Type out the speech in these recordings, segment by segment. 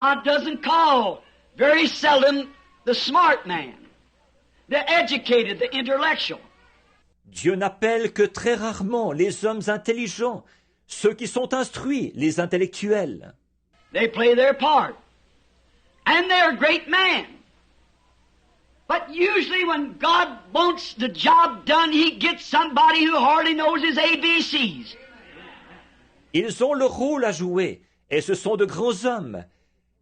God doesn't call very seldom the smart man, the educated, the intellectual. Dieu n'appelle que très rarement les hommes intelligents, ceux qui sont instruits, les intellectuels. They play their part. And they're great men. But usually when God wants the job done, He gets somebody who hardly knows his ABCs. Ils ont leur rôle à jouer, et ce sont de grands hommes.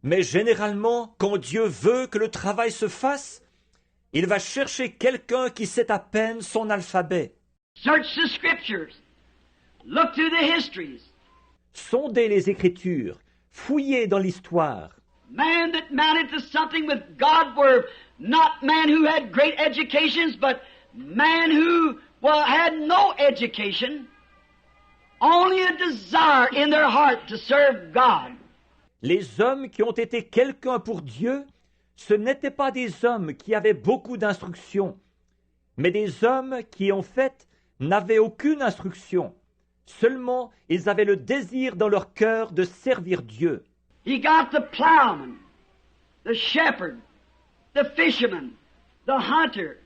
Mais généralement, quand Dieu veut que le travail se fasse, il va chercher quelqu'un qui sait à peine son alphabet. Search the scriptures. Look through the histories. Sondez les Écritures, fouillez dans l'histoire. Man that mounted to something with God were not man who had great educations, but man who, had no education, only a desire in their heart to serve God. Les hommes qui ont été quelqu'un pour Dieu, ce n'étaient pas des hommes qui avaient beaucoup d'instruction, mais des hommes qui, en fait, n'avaient aucune instruction. Seulement, ils avaient le désir dans leur cœur de servir Dieu. He got the plowman, the shepherd, the fisherman, the hunter,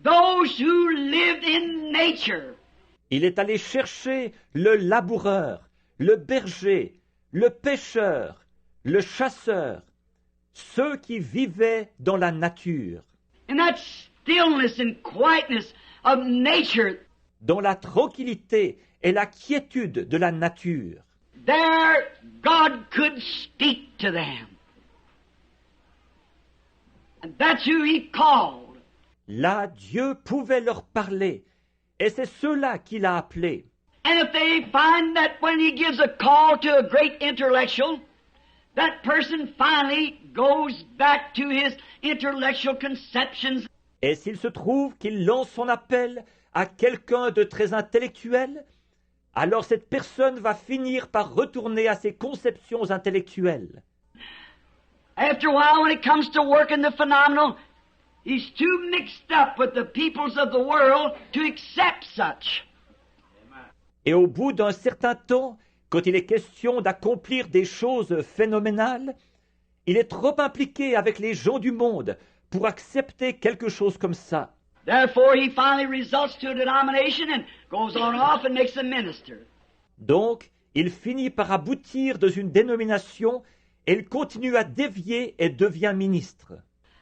those who lived in nature. Il est allé chercher le laboureur, le berger, le pêcheur, le chasseur, ceux qui vivaient dans la nature. In that stillness and quietness of nature, dans la tranquillité et la quiétude de la nature. There God could speak to them. And that's who He called. Là, Dieu pouvait leur parler, et c'est ceux-là qu'il a appelés. And if they find that when He gives a call to a great intellectual, that person finally goes back to his intellectual conceptions. Et s'il se trouve qu'il lance son appel à quelqu'un de très intellectuel, alors cette personne va finir par retourner à ses conceptions intellectuelles. After a while, when it comes to working the phenomenal, he's too mixed up with the peoples of the world to accept such. Et au bout d'un certain temps, quand il est question d'accomplir des choses phénoménales, il est trop impliqué avec les gens du monde pour accepter quelque chose comme ça. Therefore, he finally results to a denomination and goes on off and makes a minister. Donc, il finit par aboutir dans une dénomination et il continue à dévier et devient ministre.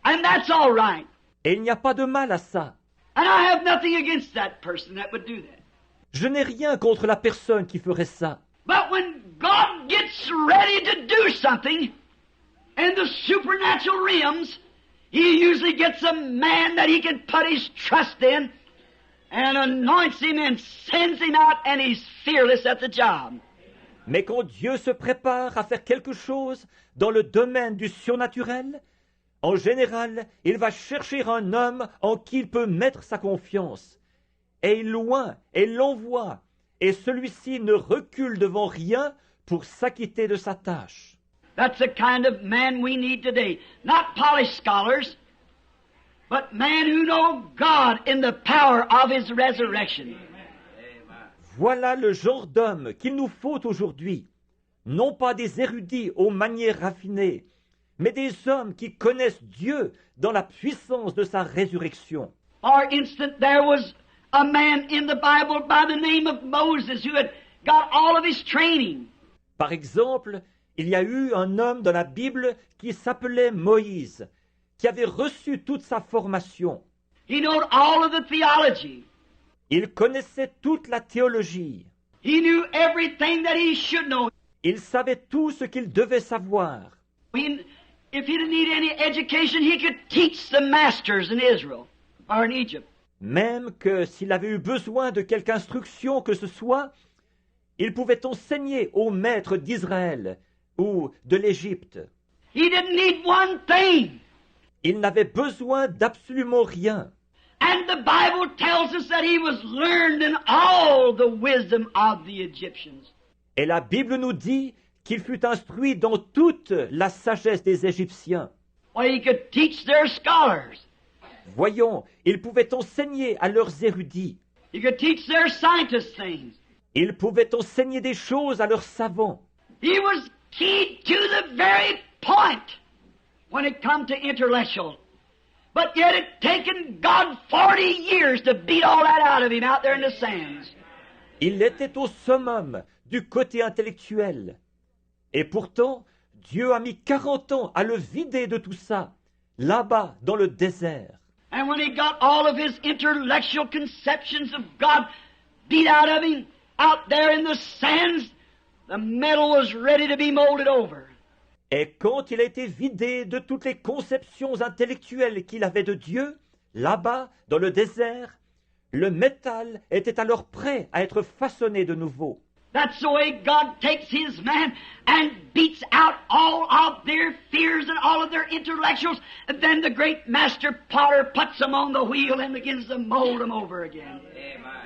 And that's all right. Et il n'y a pas de mal à ça. And I have nothing against that person that would do that. Je n'ai rien contre la personne qui ferait ça. But when God gets ready to do something in the supernatural realms, He usually gets a man that He can put His trust in and anoints him and sends him out and he's fearless at the job. Mais quand Dieu se prépare à faire quelque chose dans le domaine du surnaturel, en général, il va chercher un homme en qui il peut mettre sa confiance. Et il loin, et l'envoie, et celui-ci ne recule devant rien pour s'acquitter de sa tâche. That's the kind of man we need today. Not polished scholars, but men who know God in the power of His resurrection. Voilà le genre d'homme qu'il nous faut aujourd'hui. Non pas des érudits aux manières raffinées, mais des hommes qui connaissent Dieu dans la puissance de sa résurrection. For instance, there was a man in the Bible by the name of Moses who had got all of his training. Par exemple, il y a eu un homme dans la Bible qui s'appelait Moïse, qui avait reçu toute sa formation. He knew all of the theology. Il connaissait toute la théologie. He knew everything that he should know. Il savait tout ce qu'il devait savoir. If he didn't need any education, he could teach the masters in Israel or in Egypt. Même que s'il avait eu besoin de quelque instruction que ce soit, il pouvait enseigner aux maîtres d'Israël ou de l'Égypte. He didn't need one thing. Il n'avait besoin d'absolument rien. And the Bible tells us that he was learned in all the wisdom of the Egyptians. Et la Bible nous dit qu'il fut instruit dans toute la sagesse des Égyptiens. Well, he could teach their scholars. Voyons, il pouvait enseigner à leurs érudits. He could teach their scientists things. Il pouvait enseigner des choses à leurs savants. He was keyed to the very point when it come to intellectual. But yet it taken God 40 years to beat all that out of him out there in the sands. Il était au summum du côté intellectuel. Et pourtant, Dieu a mis 40 ans à le vider de tout ça, là-bas dans le désert. And when he got all of his intellectual conceptions of God beat out of him, out there in the sands, the metal was ready to be molded over. Et quand il a été vidé de toutes les conceptions intellectuelles qu'il avait de Dieu, là-bas, dans le désert, le métal était alors prêt à être façonné de nouveau. That's the way God takes his man and beats out all of their fears and all of their intellectuals, and then the great master potter puts them on the wheel and begins to mold them over again.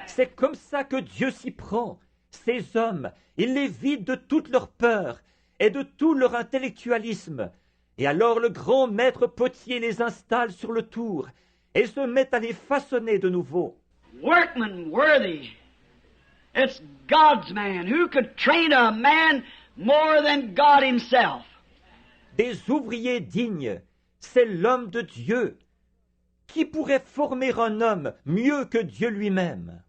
C'est comme ça que Dieu s'y prend. Ces hommes, il les vide de toute leur peur et de tout leur intellectualisme. Et alors le grand maître potier les installe sur le tour et se met à les façonner de nouveau. Workman worthy. It's God's man. Who could train a man more than God himself? Des ouvriers dignes, c'est l'homme de Dieu. Qui pourrait former un homme mieux que Dieu lui-même?